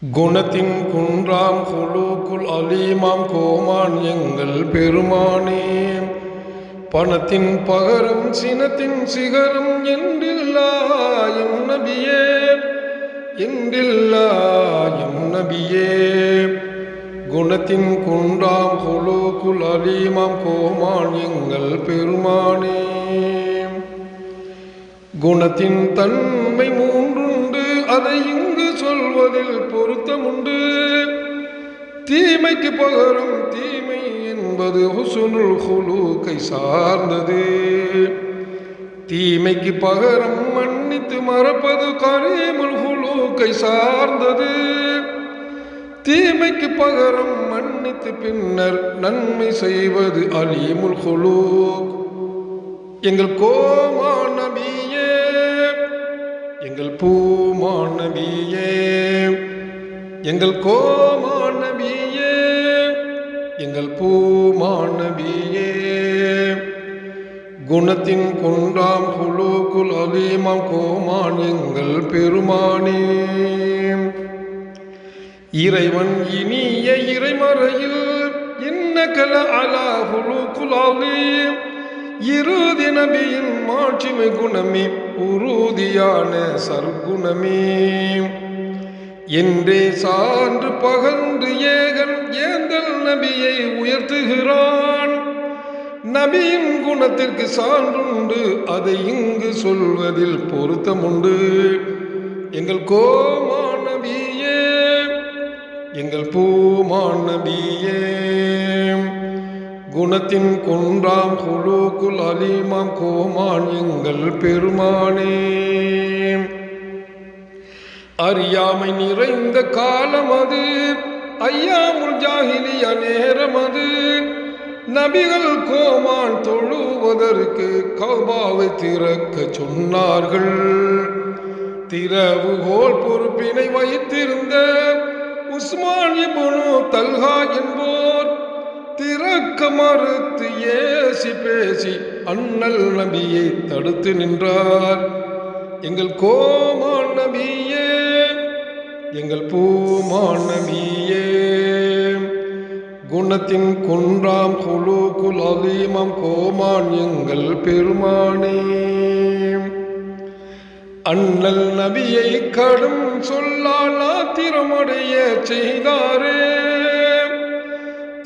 குணத்தின் குன்றாம் குலூக்குல் அலீமாம் கோமான் எங்கள் பெருமானே. பணத்தின் பகரம் சினத்தின் சிகரம் என்றில்லா எம் நபியே, என்றில்லா எம் நபியே. குணத்தின் குன்றாம் குலூக்குல் அலீமாம் கோமான் எங்கள் பெருமானே. குணத்தின் தன்மை மூன்றுண்டு, அதை இங்கு சொல்வதில் பொருத்தமுண்டு. தீமைக்கு பகரம் தீமை என்பது ஹுஸ்னுல் குலூக்கை சார்ந்தது. தீமைக்கு பகரம் மன்னித்து மறப்பது கரீமுல் குலூக்கை சார்ந்தது. தீமைக்கு பகரம் மன்னித்து பின்னர் நன்மை செய்வது அலீமுல் குலூக். எங்கள் கோமான் நபியே, எங்கள் பூமான் நபியே, எங்கள் கோமான் நபியே, எங்கள் பூமான் நபியே. குணத்தின் குன்றாம் குலூக்குல் அலீமாம் கோமான் எங்கள் பெருமானே. இறைவன் இனிய இறைமறையில் இன்னகல அலா குலூக்குல் அலீம். இறுதி நபியின் மாட்சிமை குணமே, உறுதியான சற்குணமே என்றே சான்று பகன்று ஏகன் ஏந்தல் நபியை உயர்த்துகிறான். நபியின் குணத்திற்கு சான்றுண்டு, அதை இங்கு சொல்வதில் பொருத்தமுண்டு. எங்கள் கோமான் நபியே, எங்கள் பூமான் நபியே. குணத்தின் குன்றாம் குலூக்குல் அலீமாம் கோமான் எங்கள் பெருமானே. அறியாமை நிறைந்த காலம் அது, ஐயாமுல் ஜாஹிலிய நேரம் அது. நபிகள் கோமான் தொழுவதற்கு கௌபாவை திறக்க சொன்னார்கள். திறவுகோல் பொறுப்பினை வைத்திருந்த உஸ்மான் இப்னு தல்ஹா என்போர் திறக்க மறுத்து ஏசி பேசி அண்ணல் நபியை தடுத்து நின்றார். எங்கள் கோமான் நபியே, எங்கள் பூமான் நபியே. குணத்தின் குன்றாம் குலூக்குல் அலீமாம் கோமான் எங்கள் பெருமானே. அண்ணல் நபியை கடும் சொல்லால் ஆத்திரமடைய செய்தாரே.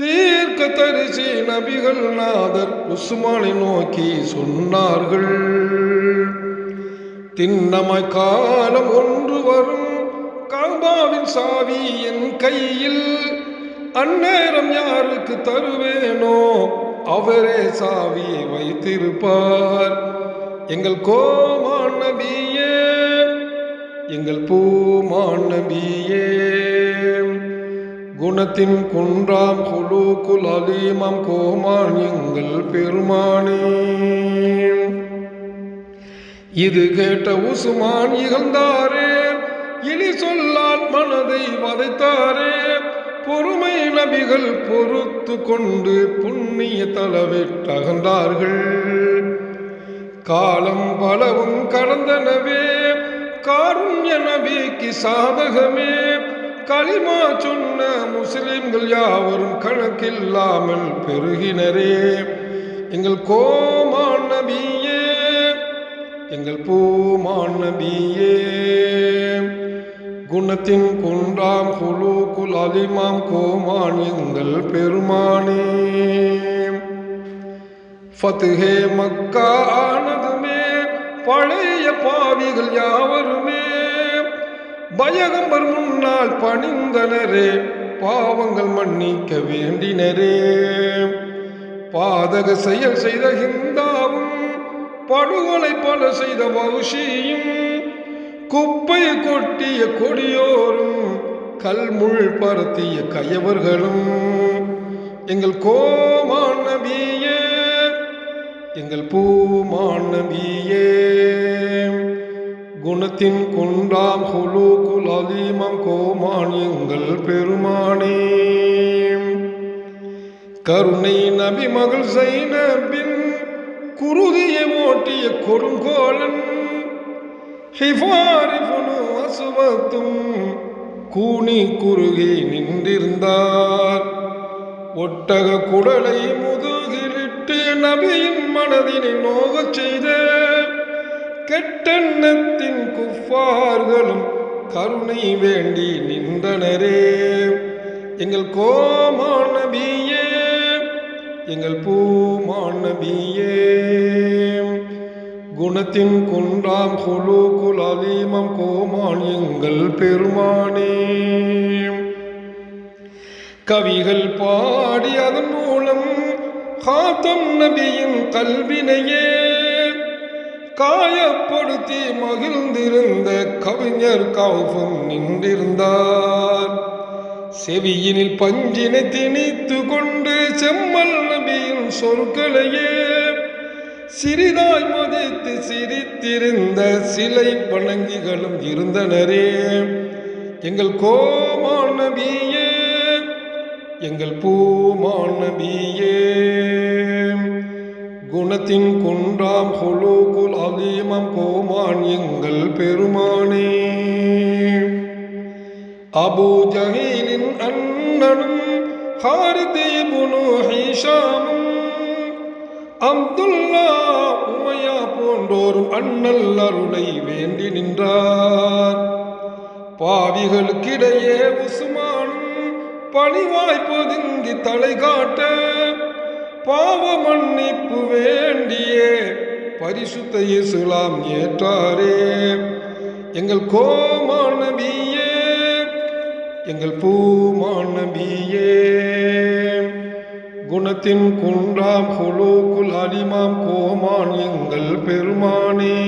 தீர்க்க தரிசி நபிகள் நாதர் உஸ்மானை நோக்கி சொன்னார்கள். திண்ணமாய் காலம் ஒன்று வரும், கஅபாவின் சாவி என் கையில். அந்நேரம் யாருக்கு தருவேனோ அவரே சாவியை வைத்திருப்பார். எங்கள் கோமான் நபியே, எங்கள் பூமான் நபியே. குணத்தின் குன்றாம் குலூக்குல் அலீமாம் கோமான் எங்கள் பெருமானே. இது கேட்ட உஸ்மான் இகழ்ந்தாரே, இனி சொல்லால் மனதை வதைத்தாரே. பொறுமை நபிகள் பொறுத்து கொண்டு புண்ணிய தலவிட்டகன்றார்கள். காலம் பலவும் கடந்தனவே, காருண்ய நபிக்கு சாதகமே. கலிமா சொன்ன முஸ்லிம்கள் யாவரும் கணக்கில்லாமல் பெருகினரே. எங்கள் கோமான் நபியே, எங்கள் பூமான் நபியே. குணத்தின் குன்றாம் குலூக்குல் அலீமாம் கோமான் எங்கள் பெருமானே. ஃபத்ஹே மக்கா ஆனதுமே பழைய பாவிகள் யாவருமே பயகம்பர் முன்னால் பணிந்தனரே. பாவங்கள் மன்னிக்க வேண்டினரே. பாதக செயல் செய்த ஹிந்தாவும், படுகொலை பல செய்த வௌஷியும், குப்பை கொட்டிய கொடியோரும், கல்முள் பரத்திய கயவர்களும். எங்கள் கோமான் நபியே, எங்கள் பூமான் நபியே. குணத்தின் குன்றாம் குலூக்குல் அலீமாம் கோமான் எங்கள் பெருமானே. கருணை நபி மகள் ஸைனபின் குருதியை ஓட்டிய கொடுங்கோலன். ஹிஃபார் இப்னு அஸ்வத்தும் கூனி குறுகி நின்றிருந்தார். ஒட்டக குடலை முதுகிலிட்டு நபியின் மனதினை நோகச் செய்த கெட்டெண்ணத்தின் குஃபார்களும் கருணை வேண்டி நின்றனரே. எங்கள் கோமான் நபியே, எங்கள் பூமான் நபியே, குணத்தின் குன்றாம் ஹுலூகுல் அலீமம் கோமான் எங்கள் பெருமானே. கவிகள் பாடி அதன் மூலம் காத்தம் நபியின் கல்வினையே காயப்படுத்தி மகிழ்ந்திருந்த கவிஞர் கௌஃபும் நின்றிருந்தார். செவியினில் பஞ்சினை திணித்து கொண்டு செம்மல் நபியின் சொற்களையே சிறிதாய் மதித்து சிரித்திருந்த சிலை வணங்கிகளும் இருந்தனரே. எங்கள் கோமான் நபியே, எங்கள் பூமான் நபியே, குணத்தின் குன்றாம் ஹுலூகுல் அலீமம் கோமான் எங்கள் பெருமானே. அபூ ஜஹீலின் அண்ணனும் ஹாரித் இப்னு ஹிஷாமும் அப்துல்லா உமையா போன்றோரும் அண்ணல் அருளை வேண்டி நின்றார். பாவிகளுக்கிடையே உஸ்மானும் பணிவாய் பொதுங்கி தலை காட்ட பாவ மன்னிப்பு வேண்டியே பரிசுத்த இஸ்லாம் ஏற்றாரே. எங்கள் கோமான் நபியே, எங்கள் பூமான் நபியே, குணத்தின் குன்றாம் ஹுலூகுல் அலிமாம் கோமான் எங்கள் பெருமானே.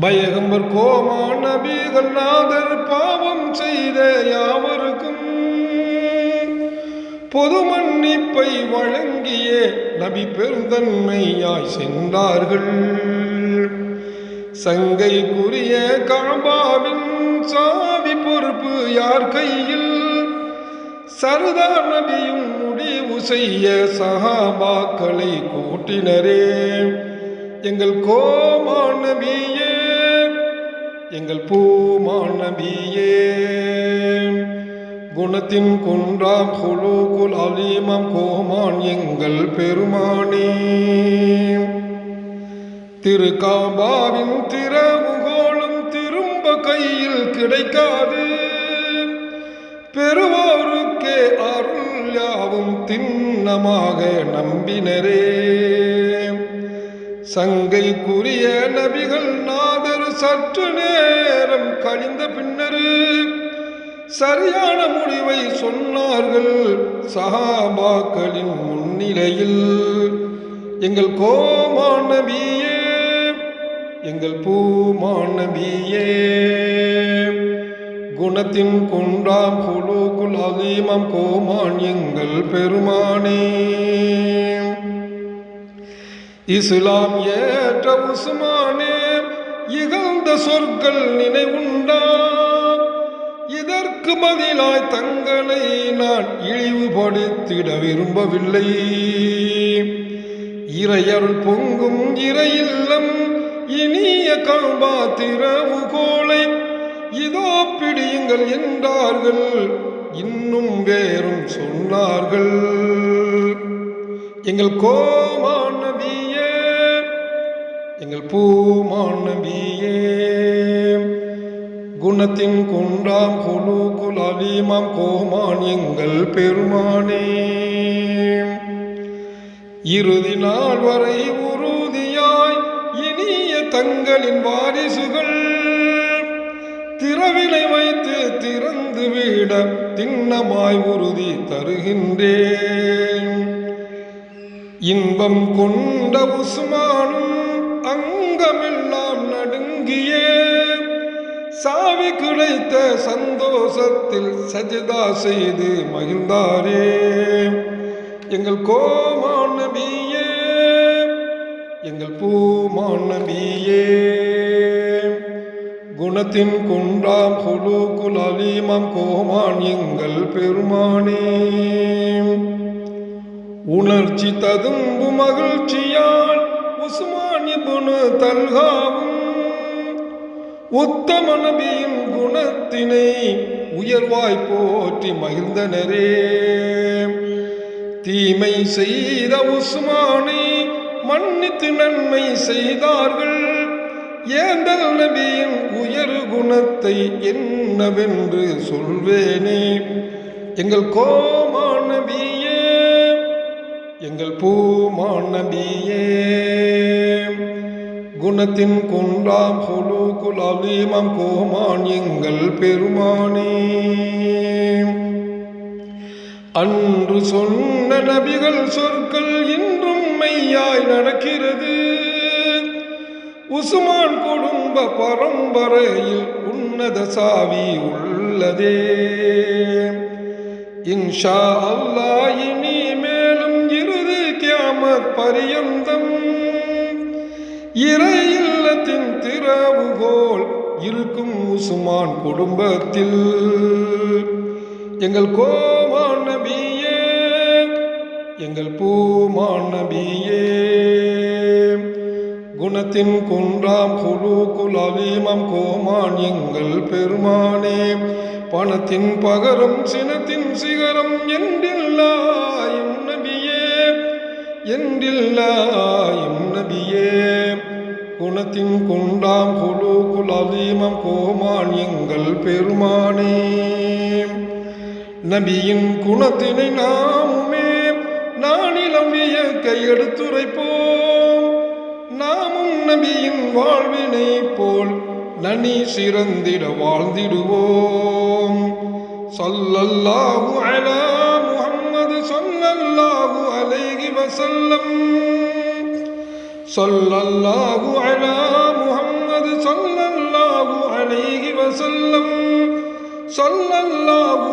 பயகம்பர் கோமான் நபிகள் நாதர் பாவம் செய்த யாவருக்கும் பொது மன்னிப்பை வழங்கிய நபி பெருந்தன்மையாய் சென்றார்கள். சங்கைக்குரிய காபாவின் சாவி பொறுப்பு யார் கையில் சர்தார் நபியும் முடிவு செய்ய சஹாபாக்களை கூட்டினரே. எங்கள் கோமான் நபியே, எங்கள் பூமான் நபியே, குணத்தின் குன்றாம் ஹுலூகுல் அலீமம் கோமான் எங்கள் பெருமானே. திருக்காபாவின் திறவுகோலும் திரும்ப கையில் கிடைக்காது. பெறுவோருக்கே அருள் யாவும் திண்ணமாக நம்பினரே. சங்கைக்குரிய நபிகள் நாதர் சற்று நேரம் கழிந்த பின்னர் சரியான முடிவை சொன்னார்கள் சஹாபாக்களின் முன்னிலையில். எங்கள் கோமான் நபியே, எங்கள் பூமான் நபியே, குணத்தின் குன்றாம் ஹுலூகுல் அலீமம் கோமான் எங்கள் பெருமானே. இஸ்லாம் ஏற்ற உஸ்மானே இகழ்ந்த சொற்கள் நினைவுண்டா? இதற்கு பதிலாய் தங்களை நான் இழிவுபடுத்திட விரும்பவில்லை. இறையருள் பொங்கும் இறையில்லம் இனிய கஅபா திறவுகோலை இதோ பிடியுங்கள் என்றார்கள். இன்னும் வேறும் சொன்னார்கள். எங்கள் கோமான் நபியே, எங்கள் பூமான் நபியே, குணத்தின் குன்றாம் ஹுலூகுல் அலீமம் கோமான் எங்கள் பெருமானே. இறுதி நாள் வரை உறுதியாய் இனிய தங்களின் வாரிசுகள் திறவிலை வைத்து திறந்து விட திண்ணமாய் உறுதி தருகின்றேன். இன்பம் கொண்ட உஸ்மானும் அங்கமெல்லாம் நடுங்கியே சாவி கிடைத்த சந்தோஷத்தில் சஜதா செய்து மகிழ்ந்தாரே. எங்கள் கோமான் நபியே, எங்கள் பூமான் நபியே, குணத்தின் குன்றாம் ஹுலூகுல் அலீமம் கோமான் எங்கள் பெருமானே. உணர்ச்சி ததும்பு மகிழ்ச்சியால் உஸ்மான் இப்னு தல்ஹாவும் உத்தம நபியின் குணத்தினை உயர்வாய் போற்றி மகிழ்ந்தனரே. தீமை செய்த உஸ்மானை மன்னித்து நன்மை செய்தார்கள். ஏந்தல் நபியின் உயர் குணத்தை என்னவென்று சொல்வேனே. எங்கள் கோமான் நபியே, எங்கள் பூமான் நபியே, குணத்தின் குன்றாம் ஹுலூகுல் அலீமாம் கோமான் எங்கள் பெருமானே. அன்று சொன்ன நபிகள் சொற்கள் இன்றும் மெய்யாய் நடக்கிறது. உஸ்மான் குடும்ப பரம்பரையில் உன்னத சாவி உள்ளதே. இன்ஷா அல்லாஹ் இனி மேலும் இறுதி கியாமத் பரியந்தம் இறை இல்லத்தின் திறவுகோல் இருக்கும் உஸ்மான் குடும்பத்தில். எங்கள் கோமான் நபியே, எங்கள் பூமான் நபியே, குணத்தின் குன்றாம் ஹுலூகுல் அலீமாம் கோமான் எங்கள் பெருமானே. பணத்தின் பகரம் சினத்தின் சிகரம் என்றில்லாயும் நபியே, என்றில்லாயும் நபியே. குணத்தின் குன்றாம் ஹுலூகுல் அலீமாம் கோமான் எங்கள் பெருமானே. நபியின் குணத்தினை நாமுமே நானிலம் கையெடுத்துரைப்போம். நாமும் நபியின் வாழ்வினை போல் நனி சிறந்திட வாழ்ந்திடுவோம். ஸல்லல்லாஹு அலா முஹம்மது ஸல்லல்லாஹு அலைஹி வஸல்லம். ஸல்லல்லாஹு அலா முஹம்மது ஸல்லல்லாஹு அலைஹி வஸல்லம். ஸல்லல்லாஹு